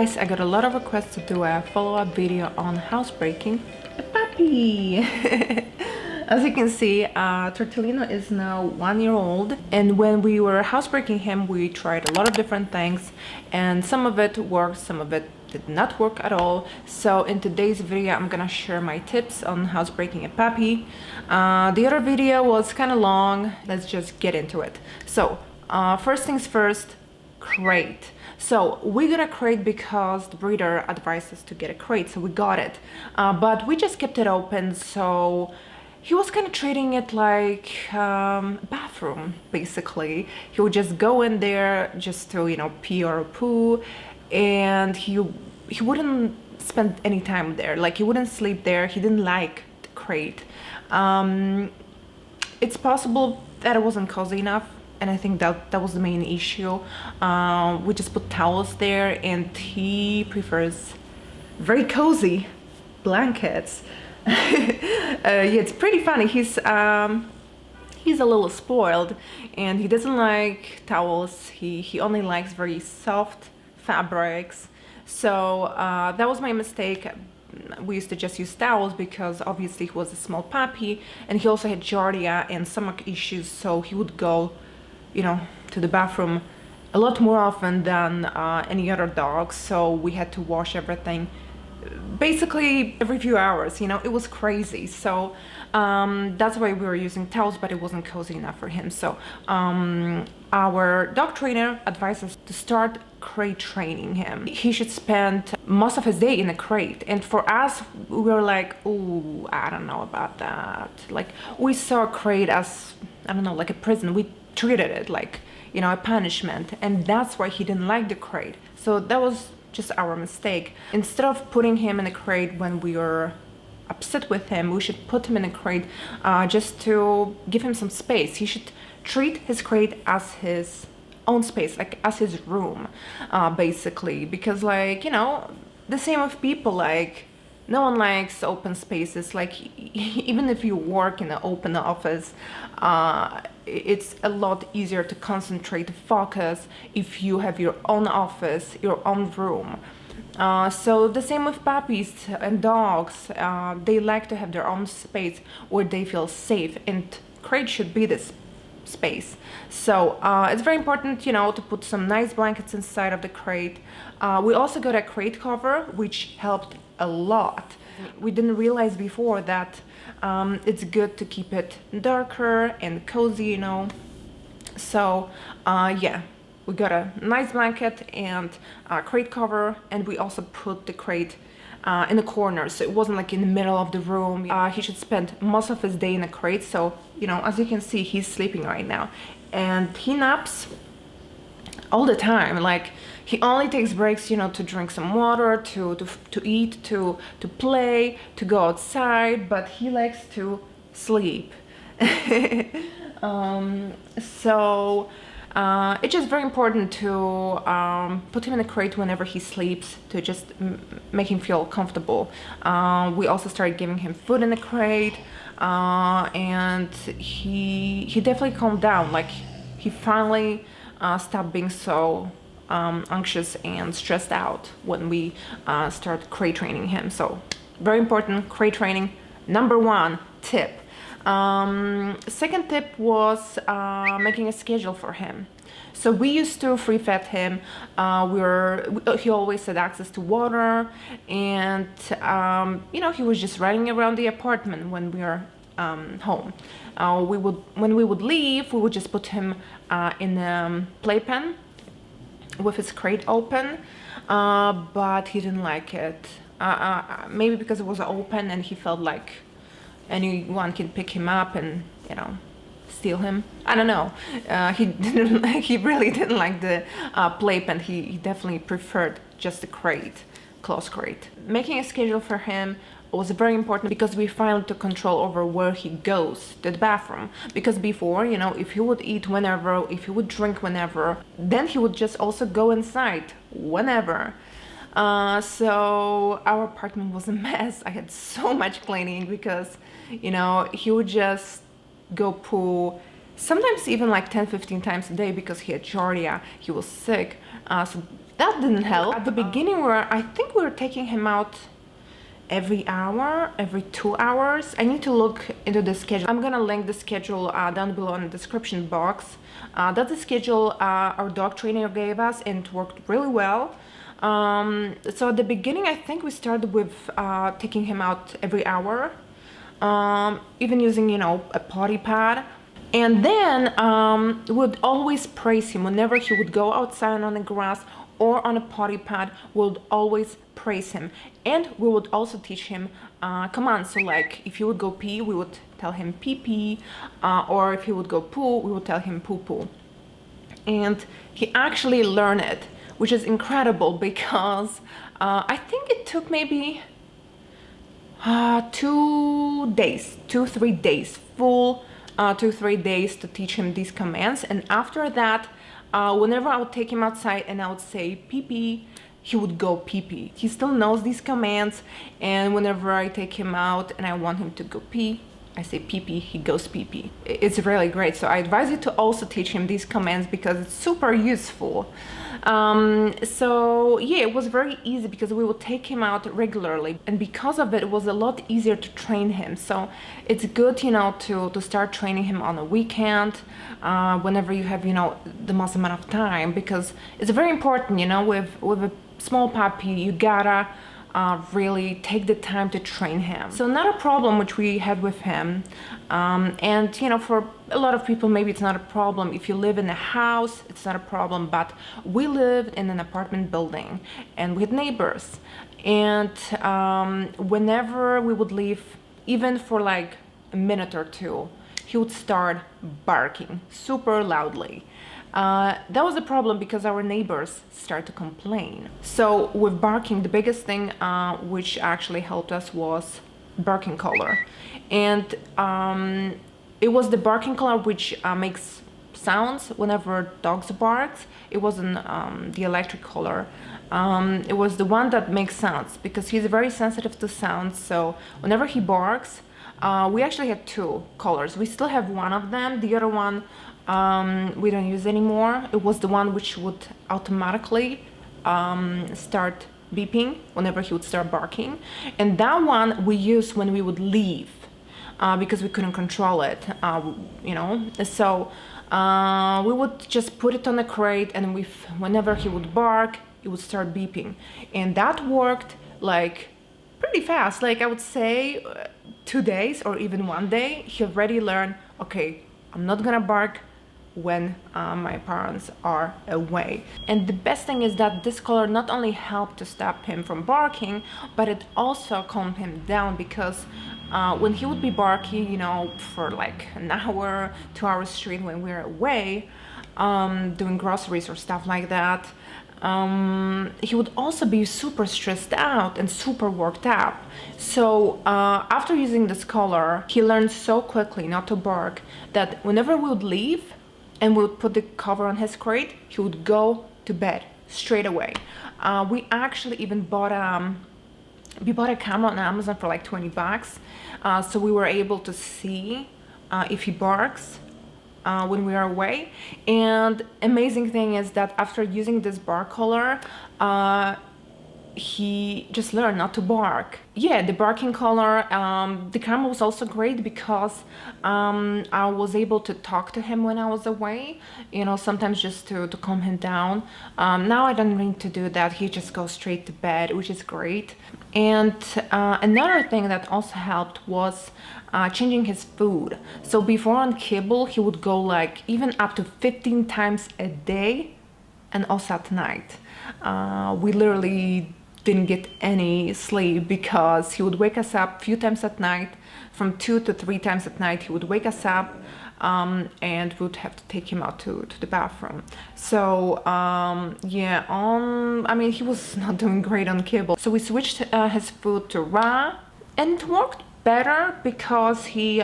guys, I got a lot of requests to do a follow-up video on housebreaking a puppy. As you can see, Tortellino is now 1 year old, and when we were housebreaking him, we tried a lot of different things, and some of it worked, some of it did not work at all. So in today's video, I'm gonna share my tips on housebreaking a puppy. The other video was kind of long. Let's just get into it. So first things first, crate. So we got a crate because the breeder advised us to get a crate, so we got it, but we just kept it open. So he was kind of treating it like a bathroom, basically. He would just go in there just to, you know, pee or poo, and he wouldn't spend any time there. Like, he wouldn't sleep there. He didn't like the crate. It's possible that it wasn't cozy enough, and I think that was the main issue. We just put towels there, and he prefers very cozy blankets. Yeah, it's pretty funny. He's a little spoiled, and he doesn't like towels. He only likes very soft fabrics. So that was my mistake. We used to just use towels because obviously he was a small puppy, and he also had giardia and stomach issues, so he would go, you know, to the bathroom a lot more often than any other dog. So we had to wash everything basically every few hours, you know. It was crazy. So that's why we were using towels, but it wasn't cozy enough for him. So our dog trainer advised us to start crate training him. He should spend most of his day in a crate, and for us, we were like, oh, I don't know about that. Like, we saw a crate as, I don't know, like a prison. We treated it like, you know, a punishment, and that's why he didn't like the crate. So that was just our mistake. Instead of putting him in a crate when we were upset with him, we should put him in a crate just to give him some space. He should treat his crate as his own space, like as his room, basically. Because, like, you know, the same with people. Like, no one likes open spaces. Like, even if you work in an open office, it's a lot easier to concentrate, to focus if you have your own office, your own room. So the same with puppies and dogs. They like to have their own space where they feel safe, and crate should be this space. So it's very important, you know, to put some nice blankets inside of the crate. We also got a crate cover, which helped a lot. We didn't realize before that it's good to keep it darker and cozy, you know. So yeah, we got a nice blanket and a crate cover, and we also put the crate in the corner, so it wasn't like in the middle of the room. He should spend most of his day in a crate. So, you know, as you can see, he's sleeping right now, and he naps all the time. Like, he only takes breaks, you know, to drink some water, to eat, to play, to go outside, but he likes to sleep. So it's just very important to put him in a crate whenever he sleeps, to just make him feel comfortable. We also started giving him food in the crate, and he definitely calmed down. Like, he finally stopped being so anxious and stressed out when we start crate training him. So very important, crate training, number 1 tip. Second tip was making a schedule for him. So we used to free fed him. He always had access to water, and you know, he was just running around the apartment when we were home. When we would leave, we would just put him in a playpen with his crate open, but he didn't like it. Maybe because it was open and he felt like anyone can pick him up and, you know, steal him. I don't know. He really didn't like the playpen. He definitely preferred just the crate, closed crate. Making a schedule for him was very important because we finally took control over where he goes to the bathroom. Because before, you know, if he would eat whenever, if he would drink whenever, then he would just also go inside whenever. So our apartment was a mess. I had so much cleaning because, you know, he would just go poo sometimes even like 10-15 times a day because he had giardia, he was sick, so that didn't help. At the beginning, I think we were taking him out every hour, every 2 hours. I need to look into the schedule. I'm gonna link the schedule down below in the description box. That's the schedule our dog trainer gave us, and it worked really well. So at the beginning, I think we started with taking him out every hour, even using, you know, a potty pad. And then would always praise him whenever he would go outside on the grass or on a potty pad. Would always praise him, and we would also teach him commands. So like if he would go pee, we would tell him pee pee, or if he would go poo, we would tell him poo poo. And he actually learned it, which is incredible because I think it took maybe 2 days, 2-3 days, full 2-3 days to teach him these commands. And after that, whenever I would take him outside and I would say pee pee, he would go pee pee. He still knows these commands, and whenever I take him out and I want him to go pee, I say pee pee, he goes pee pee. It's really great. So I advise you to also teach him these commands because it's super useful. So yeah, it was very easy because we would take him out regularly, and because of it, it was a lot easier to train him. So it's good, you know, to start training him on a weekend, whenever you have, you know, the most amount of time, because it's very important, you know, with a small puppy, you gotta really take the time to train him. So another problem which we had with him, and you know, for a lot of people maybe it's not a problem. If you live in a house, it's not a problem, but we lived in an apartment building and we had neighbors, and whenever we would leave, even for like a minute or two, he would start barking super loudly. That was a problem because our neighbors started to complain. So with barking, the biggest thing which actually helped us was barking collar. And it was the barking collar which makes sounds whenever dogs bark. It wasn't the electric collar. It was the one that makes sounds because he's very sensitive to sounds. So whenever he barks, we actually had 2 collars. We still have one of them. The other one we don't use anymore. It was the one which would automatically start beeping whenever he would start barking, and that one we used when we would leave because we couldn't control it, you know. So we would just put it on the crate, and whenever he would bark, it would start beeping, and that worked like pretty fast. Like I would say 2 days or even 1 day, he already learned, okay, I'm not gonna bark when my parents are away. And the best thing is that this collar not only helped to stop him from barking, but it also calmed him down, because when he would be barking, you know, for like an hour, 2 hours straight when we were away, doing groceries or stuff like that, he would also be super stressed out and super worked up. So after using this collar, he learned so quickly not to bark that whenever we would leave and we would put the cover on his crate, he would go to bed straight away. We actually even bought a camera on Amazon for like 20 bucks, so we were able to see if he barks when we are away. And amazing thing is that after using this bark collar, he just learned not to bark. Yeah, the barking collar, the camera was also great because I was able to talk to him when I was away, you know, sometimes just to calm him down. Now I don't need to do that. He just goes straight to bed, which is great. And another thing that also helped was changing his food. So before on kibble, he would go like even up to 15 times a day, and also at night. We literally didn't get any sleep because he would wake us up a few times at night. From 2 to 3 times at night he would wake us up, and we would have to take him out to the bathroom. So yeah, I mean, he was not doing great on kibble, so we switched his food to raw, and it worked better because he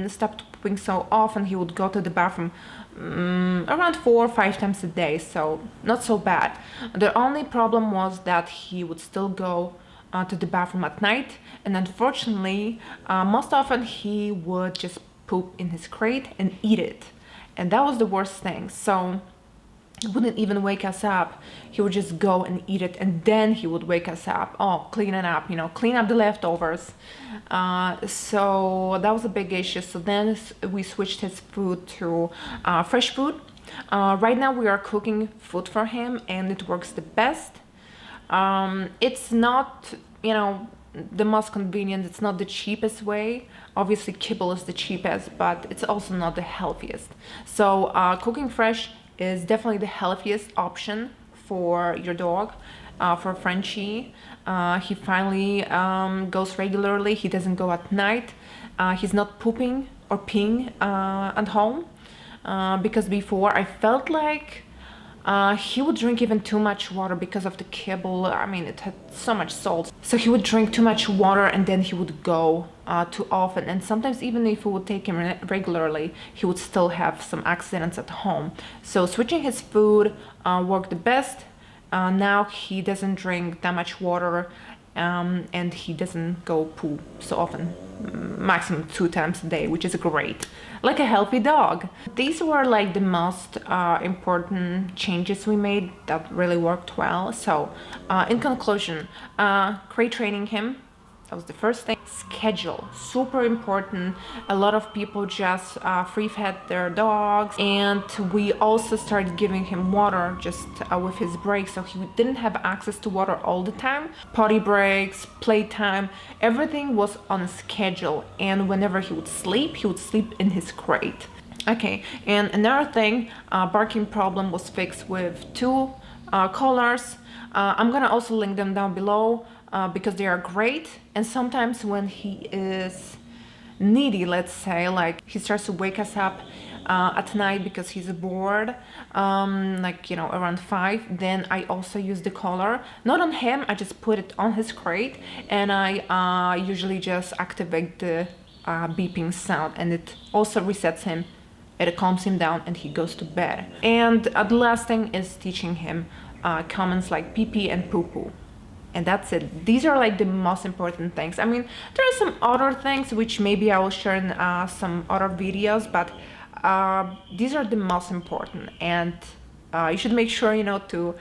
stopped pooping so often. He would go to the bathroom around 4 or 5 times a day, so not so bad. The only problem was that he would still go to the bathroom at night, and unfortunately most often he would just poop in his crate and eat it. and that was the worst thing. So he wouldn't even wake us up. He would just go and eat it, and then he would wake us up. Oh, clean it up, you know, clean up the leftovers. So that was a big issue. So then we switched his food to fresh food. Right now we are cooking food for him, and it works the best. It's not, you know, the most convenient, it's not the cheapest way. Obviously kibble is the cheapest, but it's also not the healthiest. So cooking fresh is definitely the healthiest option for your dog. For Frenchie, he finally goes regularly. He doesn't go at night. He's not pooping or peeing at home, because before I felt like he would drink even too much water because of the kibble. I mean, it had so much salt. So he would drink too much water, and then he would go too often. And sometimes even if we would take him regularly, he would still have some accidents at home. So switching his food worked the best. Now he doesn't drink that much water, and he doesn't go poo so often, maximum 2 times a day, which is great, like a healthy dog. These were like the most important changes we made that really worked well. So in conclusion, crate training him, that was the first thing. Schedule, super important. A lot of people just free-fed their dogs, and we also started giving him water just with his breaks, so he didn't have access to water all the time. Potty breaks, playtime, everything was on a schedule, and whenever he would sleep in his crate. Okay, and another thing, barking problem was fixed with 2 collars. I'm gonna also link them down below because they are great. And sometimes when he is needy, let's say, like he starts to wake us up at night because he's bored, like, you know, around 5, then I also use the collar, not on him, I just put it on his crate, and I usually just activate the beeping sound, and it also resets him. It calms him down, and he goes to bed. And the last thing is teaching him comments like pee pee and poo poo. And that's it. These are like the most important things. I mean, there are some other things which maybe I will share in some other videos, but these are the most important. And you should make sure, you know, to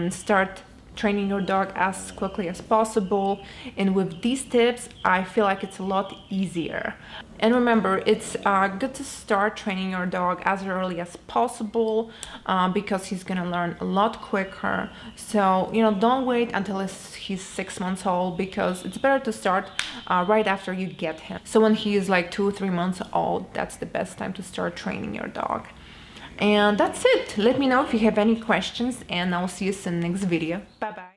start training your dog as quickly as possible. And with these tips, I feel like it's a lot easier. And remember, it's good to start training your dog as early as possible because he's gonna learn a lot quicker. So, you know, don't wait until he's 6 months old, because it's better to start right after you get him. So when he is like 2 or 3 months old, that's the best time to start training your dog. And that's it. Let me know if you have any questions, and I'll see you soon in the next video. Bye bye.